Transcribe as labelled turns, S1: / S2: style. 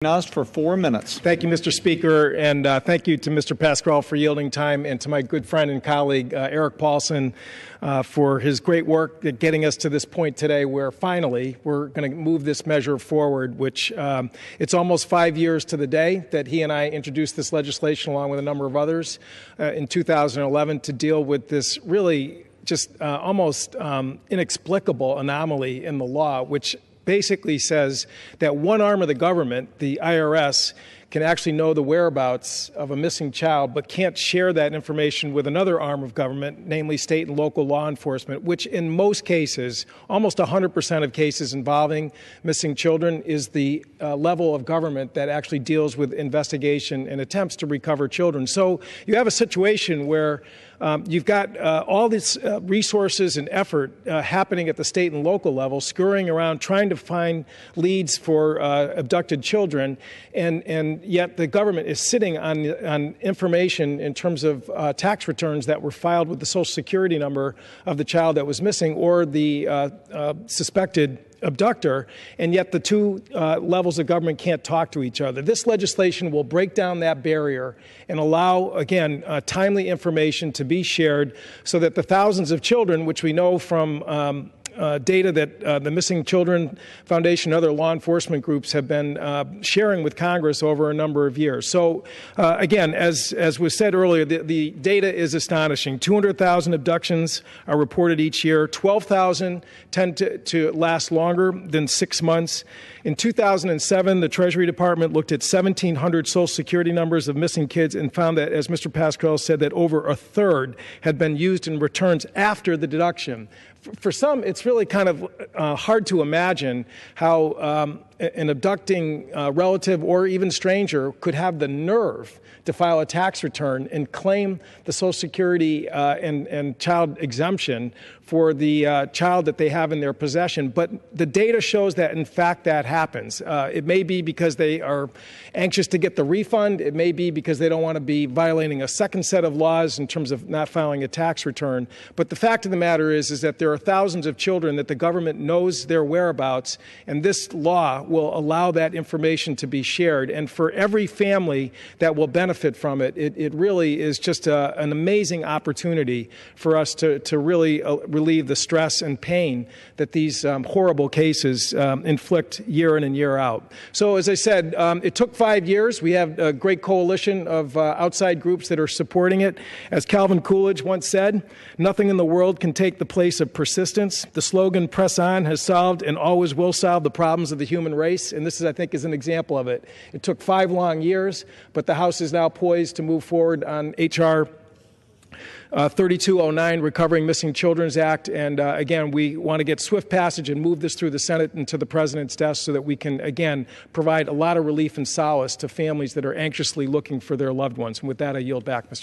S1: Asked for 4 minutes.
S2: Thank you, Mr. Speaker, and thank you to Mr. Pascrell for yielding time, and to my good friend and colleague Eric Paulson for his great work at getting us to this point today where finally we're going to move this measure forward, which it's almost 5 years to the day that he and I introduced this legislation along with a number of others in 2011 to deal with this really just almost inexplicable anomaly in the law, which basically says that one arm of the government, the IRS, can actually know the whereabouts of a missing child, but can't share that information with another arm of government, namely state and local law enforcement, which in most cases, almost 100% of cases involving missing children, is the level of government that actually deals with investigation and attempts to recover children. So you have a situation where you've got all these resources and effort happening at the state and local level, scurrying around trying to find leads for abducted children, and yet the government is sitting on information in terms of tax returns that were filed with the Social Security number of the child that was missing or the suspected abductor, and yet the two levels of government can't talk to each other. This legislation will break down that barrier and allow, again, timely information to be shared so that the thousands of children, which we know from data that the Missing Children Foundation and other law enforcement groups have been sharing with Congress over a number of years. So, again, as was said earlier, the data is astonishing. 200,000 abductions are reported each year. 12,000 tend to last longer than 6 months. In 2007, the Treasury Department looked at 1,700 Social Security numbers of missing kids and found that, as Mr. Pascrell said, that over a third had been used in returns after the deduction. For some, it's really kind of hard to imagine how an abducting relative or even stranger could have the nerve to file a tax return and claim the Social Security and child exemption for the child that they have in their possession. But the data shows that, in fact, that happens. It may be because they are anxious to get the refund. It may be because they don't want to be violating a second set of laws in terms of not filing a tax return. But the fact of the matter is that there are thousands of children that the government knows their whereabouts, and this law will allow that information to be shared. And for every family that will benefit from it, it really is just an amazing opportunity for us to really relieve the stress and pain that these horrible cases inflict year in and year out. So, as I said, it took 5 years. We have a great coalition of outside groups that are supporting it. As Calvin Coolidge once said, nothing in the world can take the place of persistence. The slogan, "Press on," has solved and always will solve the problems of the human race, and this, I think, is an example of it. It took 5 long years, but the House is now poised to move forward on H.R. 3209, Recovering Missing Children's Act, and again, we want to get swift passage and move this through the Senate and to the President's desk so that we can, again, provide a lot of relief and solace to families that are anxiously looking for their loved ones. And with that, I yield back, Mr.